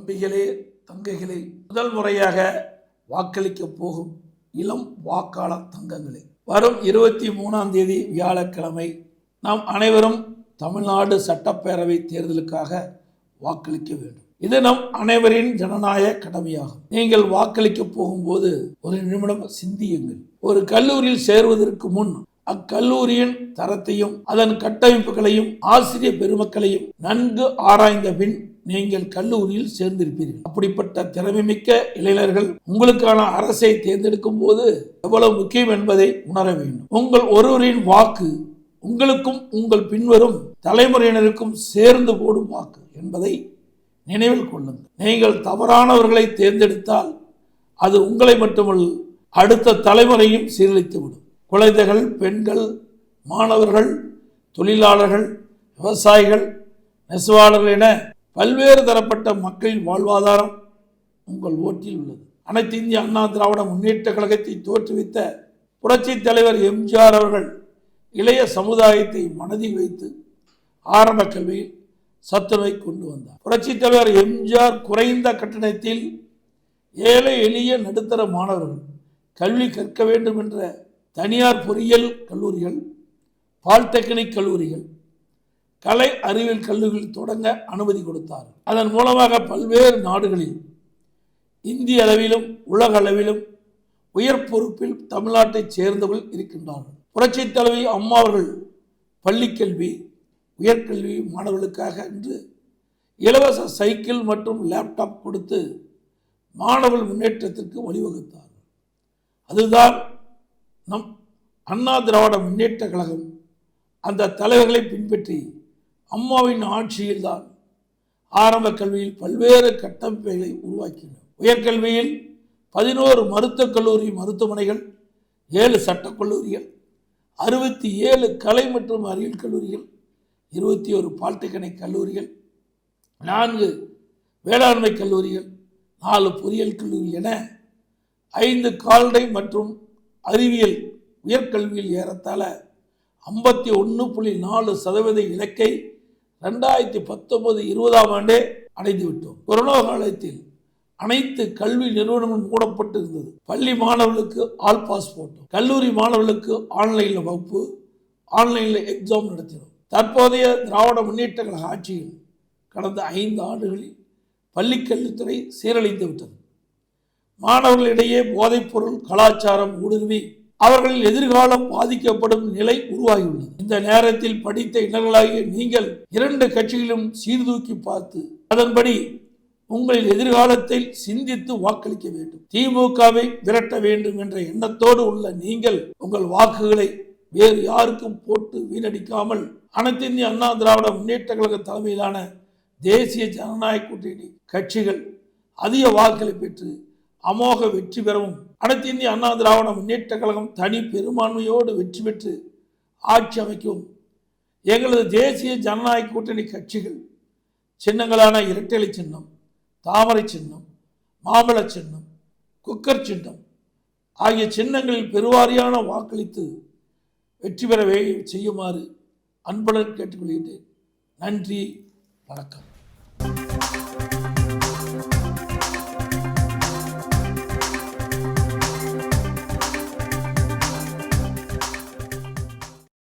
தம்பிகளே தங்கைகளே, முதல் முறையாக வாக்களிக்க போகும் இளம் வாக்காளர் தங்கங்களே, வரும் 23ஆம் தேதி வியாழக்கிழமை நாம் அனைவரும் தமிழ்நாடு சட்டப்பேரவை தேர்தலுக்காக வாக்களிக்க வேண்டும். இது நம் அனைவரின் ஜனநாயக கடமையாகும். நீங்கள் வாக்களிக்க போகும்போது ஒரு நிமிடம் சிந்தியுங்கள். ஒரு கல்லூரியில் சேருவதற்கு முன் அக்கல்லூரியின் தரத்தையும் அதன் கட்டமைப்புகளையும் ஆசிரியர் பெருமக்களையும் நன்கு ஆராய்ந்த பின் நீங்கள் கல்லூரியில் சேர்ந்திருப்பீர்கள். அப்படிப்பட்ட திறமைமிக்க இளைஞர்கள் உங்களுக்கான அரசை தேர்ந்தெடுக்கும் போது எவ்வளவு முக்கியம் என்பதை உணர வேண்டும். உங்கள் ஒருவரின் வாக்கு உங்களுக்கும் உங்கள் பின்வரும் தலைமுறையினருக்கும் சேர்ந்து போடும் வாக்கு என்பதை நினைவில் கொள்ளுங்கள். நீங்கள் தவறானவர்களை தேர்ந்தெடுத்தால் அது உங்களை மட்டுமல்ல, அடுத்த தலைமுறையும் சீரழித்துவிடும். குழந்தைகள், பெண்கள், மாணவர்கள், தொழிலாளர்கள், விவசாயிகள், நெசவாளர்கள் என பல்வேறு தரப்பட்ட மக்களின் வாழ்வாதாரம் உங்கள் ஓட்டில் உள்ளது. அனைத்து இந்திய அண்ணா திராவிட முன்னேற்ற கழகத்தை தோற்றுவித்த புரட்சி தலைவர் எம்ஜிஆர் அவர்கள் இளைய சமுதாயத்தை மனதில் வைத்து ஆரம்ப கல்வியில் சத்துணவை கொண்டு வந்தார். புரட்சி தலைவர் எம்ஜிஆர் குறைந்த கட்டணத்தில் ஏழை எளிய நடுத்தர மாணவர்கள் கல்வி கற்க வேண்டும் என்ற தனியார் பொறியியல் கல்லூரிகள், பாலிடெக்னிக் கல்லூரிகள், கலை அறிவியல் கல்லூரிகள் தொடங்க அனுமதி கொடுத்தார். அதன் மூலமாக பல்வேறு நாடுகளில் இந்திய அளவிலும் உலக அளவிலும் உயர் பொறுப்பில் தமிழ்நாட்டைச் சேர்ந்தவர்கள் இருக்கின்றார்கள். புரட்சி தலைவி அம்மா அவர்கள் பள்ளிக்கல்வி, உயர்கல்வி மாணவர்களுக்காக என்று இலவச சைக்கிள் மற்றும் லேப்டாப் கொடுத்து மாணவர்கள் முன்னேற்றத்திற்கு வழிவகுத்தார். அதுதான் நம் அண்ணா திராவிட முன்னேற்ற கழகம் அந்த தலைவர்களை பின்பற்றி அம்மாவின் ஆட்சியில்தான் ஆரம்ப கல்வியில் பல்வேறு கட்டமைப்புகளை உருவாக்கினர். உயர்கல்வியில் 11 மருத்துவக் கல்லூரி மருத்துவமனைகள், 7 சட்டக் கல்லூரிகள், 67 கலை மற்றும் அறிவியல் கல்லூரிகள், 21 பாலிடெக்னிக் கல்லூரிகள், 4 வேளாண்மை கல்லூரிகள், 4 பொறியியல் கல்லூரிகள் என 5 கால்நடை மற்றும் அறிவியல் உயர்கல்வியில் ஏறத்தாழ 51.4% இலக்கை 2019-20ஆம் ஆண்டே அடைந்து விட்டோம். கொரோனா காலத்தில் அனைத்து கல்வி நிறுவனங்களும் மூடப்பட்டு இருந்தது. பள்ளி மாணவர்களுக்கு ஆல் பாஸ் போட்டோம். கல்லூரி மாணவர்களுக்கு ஆன்லைனில் வகுப்பு, ஆன்லைனில் எக்ஸாம் நடத்தினோம். தற்போதைய திராவிட முன்னேற்ற கழக ஆட்சியில் கடந்த 5 ஆண்டுகளில் பள்ளிக்கல்வித்துறை சீரழிந்து விட்டது. மாணவர்களிடையே போதைப்பொருள் கலாச்சாரம் ஊடுருவி அவர்களின் எதிர்காலம் பாதிக்கப்படும் நிலை உருவாகியுள்ளது. இந்த நேரத்தில் படித்த இளைஞர்களாகிய நீங்கள் 2 கட்சிகளிலும் சீர்தூக்கி பார்த்து அதன்படி உங்களின் எதிர்காலத்தை சிந்தித்து வாக்களிக்க வேண்டும். திமுகவை விரட்ட வேண்டும் என்ற எண்ணத்தோடு உள்ள நீங்கள் உங்கள் வாக்குகளை வேறு யாருக்கும் போட்டு வீணடிக்காமல் அனைத்து இந்திய அண்ணா திராவிட முன்னேற்ற கழக தலைமையிலான தேசிய ஜனநாயக கூட்டணி கட்சிகள் அதிக வாக்குகளை பெற்று அமோக வெற்றி பெறவும், அனைத்து இந்திய அண்ணா திராவிட முன்னேற்ற கழகம் தனி பெரும்பான்மையோடு வெற்றி பெற்று ஆட்சி அமைக்கவும் எங்களது தேசிய ஜனநாயக கூட்டணி கட்சிகள் சின்னங்களான இரட்டை சின்னம், தாமரை சின்னம், மாம்பழ சின்னம், குக்கர் சின்னம் ஆகிய சின்னங்களில் பெருவாரியான வாக்களித்து வெற்றி பெற செய்யுமாறு அன்புடன் கேட்டுக்கொள்கிறேன். நன்றி, வணக்கம்.